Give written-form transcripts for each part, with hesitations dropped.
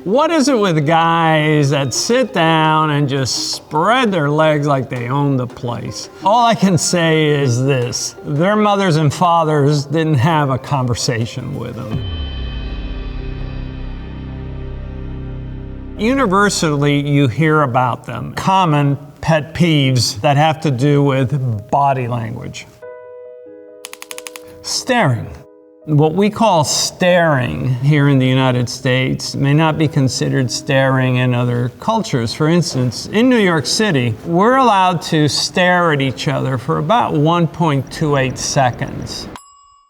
What is it with guys that sit down and just spread their legs like they own the place? All I can say is this: their mothers and fathers didn't have a conversation with them. Universally, you hear about them. Common pet peeves that have to do with body language. Staring. What we call staring here in the United States may not be considered staring in other cultures. For instance, in New York City, we're allowed to stare at each other for about 1.28 seconds.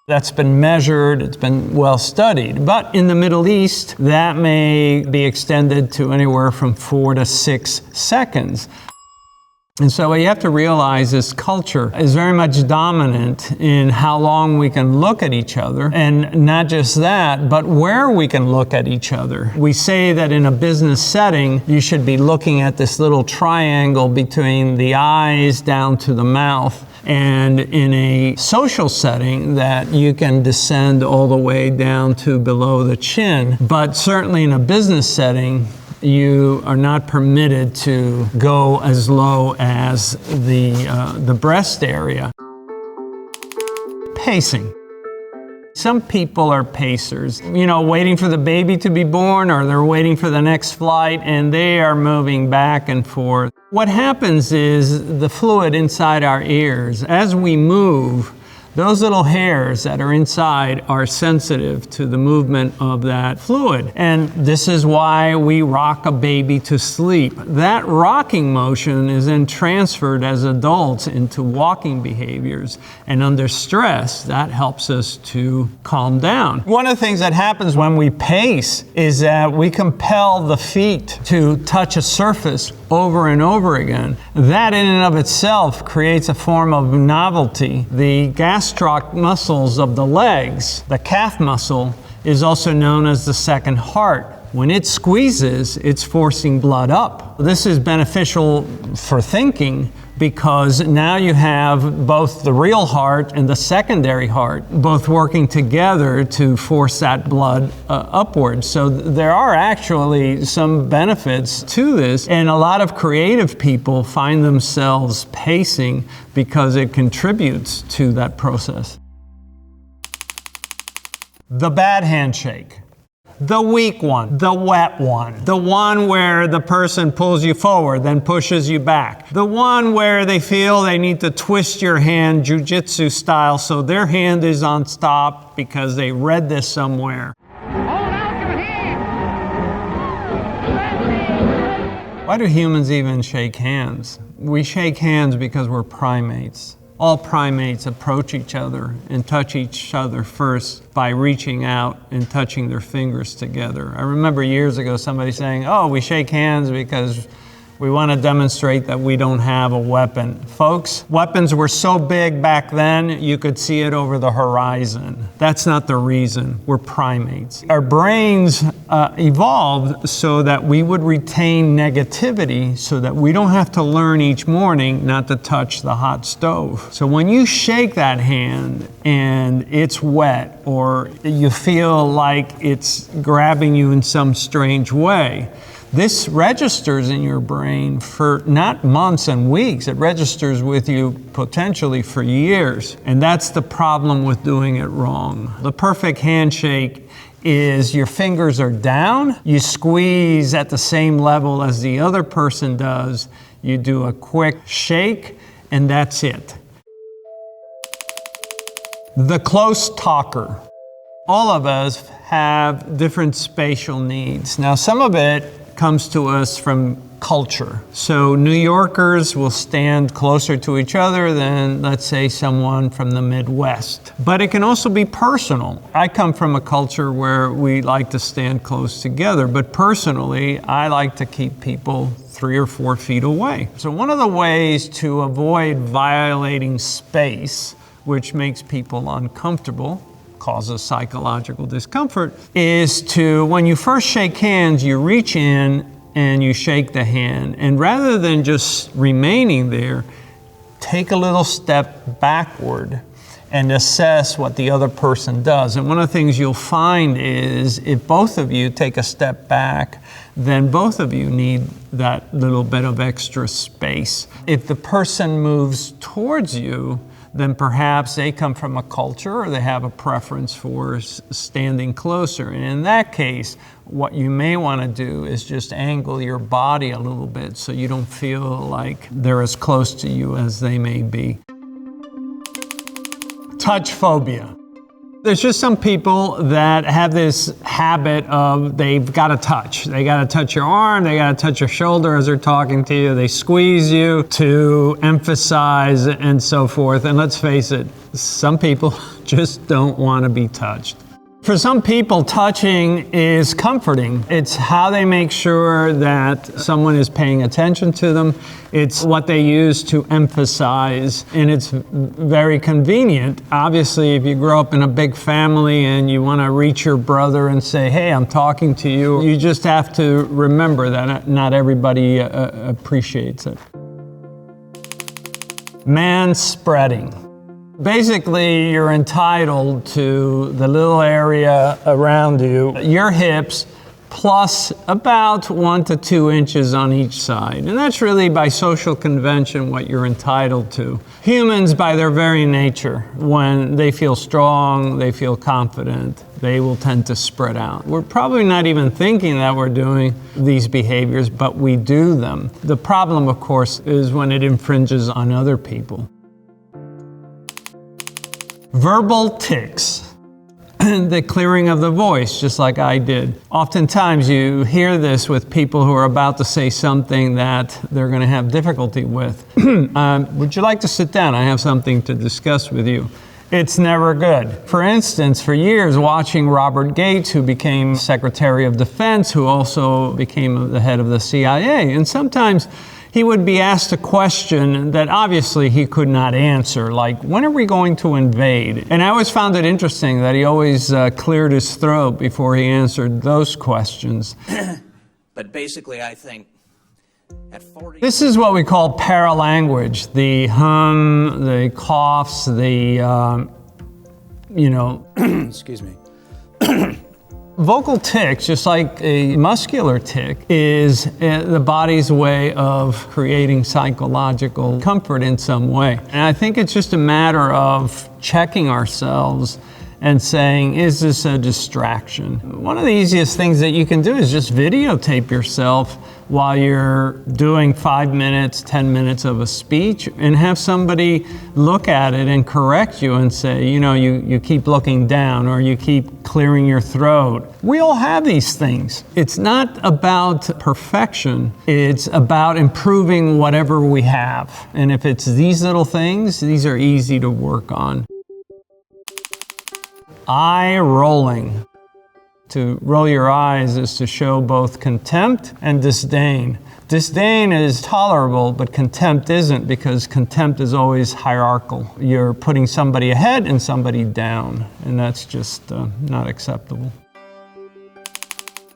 That's been measured, it's been well studied. But in the Middle East, that may be extended to anywhere from 4 to 6 seconds. And so what you have to realize is culture is very much dominant in how long we can look at each other. And not just that, but where we can look at each other. We say that in a business setting, you should be looking at this little triangle between the eyes down to the mouth. And in a social setting, that you can descend all the way down to below the chin. But certainly in a business setting, you are not permitted to go as low as the breast area. Pacing. Some people are pacers, waiting for the baby to be born, or they're waiting for the next flight, and they are moving back and forth. What happens is the fluid inside our ears, as we move, those little hairs that are inside are sensitive to the movement of that fluid. And this is why we rock a baby to sleep. That rocking motion is then transferred as adults into walking behaviors. And under stress, that helps us to calm down. One of the things that happens when we pace is that we compel the feet to touch a surface over and over again. That in and of itself creates a form of novelty. The gastroc muscles of the legs, the calf muscle, is also known as the second heart. When it squeezes, it's forcing blood up. This is beneficial for thinking because now you have both the real heart and the secondary heart both working together to force that blood upwards. So there are actually some benefits to this, and a lot of creative people find themselves pacing because it contributes to that process. The bad handshake. The weak one, the wet one, the one where the person pulls you forward, then pushes you back, the one where they feel they need to twist your hand jiu-jitsu style so their hand is on stop because they read this somewhere. Why do humans even shake hands? We shake hands because we're primates. All primates approach each other and touch each other first by reaching out and touching their fingers together. I remember years ago somebody saying, "Oh, we shake hands because we want to demonstrate that we don't have a weapon." Folks, weapons were so big back then, you could see it over the horizon. That's not the reason. We're primates. Our brains evolved so that we would retain negativity so that we don't have to learn each morning not to touch the hot stove. So when you shake that hand and it's wet or you feel like it's grabbing you in some strange way, this registers in your brain for not months and weeks, it registers with you potentially for years. And that's the problem with doing it wrong. The perfect handshake is your fingers are down, you squeeze at the same level as the other person does, you do a quick shake, and that's it. The close talker. All of us have different spatial needs. Now, some of it comes to us from culture. So New Yorkers will stand closer to each other than, let's say, someone from the Midwest. But it can also be personal. I come from a culture where we like to stand close together, but personally, I like to keep people 3 or 4 feet away. So one of the ways to avoid violating space, which makes people uncomfortable, causes psychological discomfort, is to, when you first shake hands, you reach in and you shake the hand. And rather than just remaining there, take a little step backward and assess what the other person does. And one of the things you'll find is if both of you take a step back, then both of you need that little bit of extra space. If the person moves towards you, then perhaps they come from a culture or they have a preference for standing closer. And in that case, what you may want to do is just angle your body a little bit so you don't feel like they're as close to you as they may be. Touch phobia. There's just some people that have this habit of they've got to touch. They got to touch your arm, they got to touch your shoulder as they're talking to you. They squeeze you to emphasize and so forth. And let's face it, some people just don't want to be touched. For some people, touching is comforting. It's how they make sure that someone is paying attention to them. It's what they use to emphasize, and it's very convenient. Obviously, if you grow up in a big family and you want to reach your brother and say, hey, I'm talking to you, you just have to remember that not everybody appreciates it. Man-spreading. Basically, you're entitled to the little area around you, your hips, plus about 1 to 2 inches on each side. And that's really by social convention what you're entitled to. Humans, by their very nature, when they feel strong, they feel confident, they will tend to spread out. We're probably not even thinking that we're doing these behaviors, but we do them. The problem, of course, is when it infringes on other people. Verbal tics, the clearing of the voice, just like I did. Oftentimes you hear this with people who are about to say something that they're going to have difficulty with. Would you like to sit down? I have something to discuss with you. It's never good. For instance, for years watching Robert Gates, who became Secretary of Defense, who also became the head of the CIA, and sometimes he would be asked a question that obviously he could not answer, like, when are we going to invade? And I always found it interesting that he always cleared his throat before he answered those questions. But basically, I think at 40... This is what we call paralanguage, the hum, the coughs, the, Excuse me. Vocal tics, just like a muscular tic, is the body's way of creating psychological comfort in some way. And I think it's just a matter of checking ourselves and saying, is this a distraction? One of the easiest things that you can do is just videotape yourself while you're doing 5 minutes, 10 minutes of a speech, and have somebody look at it and correct you and say, you keep looking down or you keep clearing your throat. We all have these things. It's not about perfection. It's about improving whatever we have. And if it's these little things, these are easy to work on. Eye rolling. To roll your eyes is to show both contempt and disdain. Disdain is tolerable, but contempt isn't, because contempt is always hierarchical. You're putting somebody ahead and somebody down, and that's just not acceptable.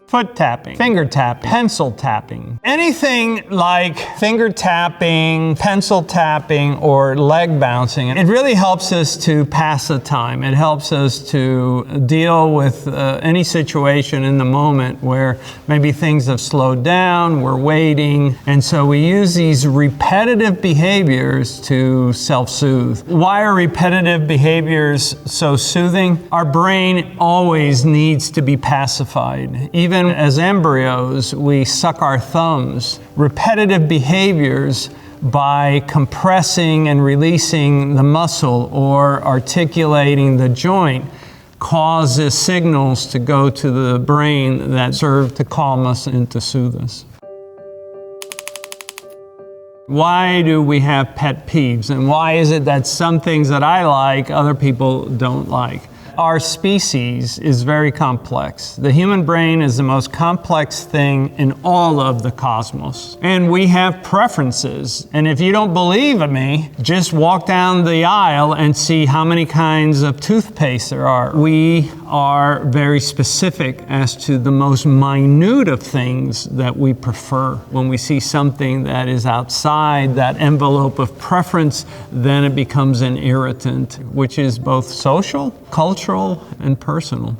Foot tapping, finger tapping, pencil tapping. Anything like finger tapping, pencil tapping, or leg bouncing, it really helps us to pass the time. It helps us to deal with any situation in the moment where maybe things have slowed down, we're waiting, and so we use these repetitive behaviors to self-soothe. Why are repetitive behaviors so soothing? Our brain always needs to be pacified. Even as embryos, we suck our thumbs. Repetitive behaviors by compressing and releasing the muscle or articulating the joint causes signals to go to the brain that serve to calm us and to soothe us. Why do we have pet peeves? And why is it that some things that I like, other people don't like? Our species is very complex. The human brain is the most complex thing in all of the cosmos. And we have preferences. And if you don't believe me, just walk down the aisle and see how many kinds of toothpaste there are. We are very specific as to the most minute of things that we prefer. When we see something that is outside that envelope of preference, then it becomes an irritant, which is both social, cultural, and personal.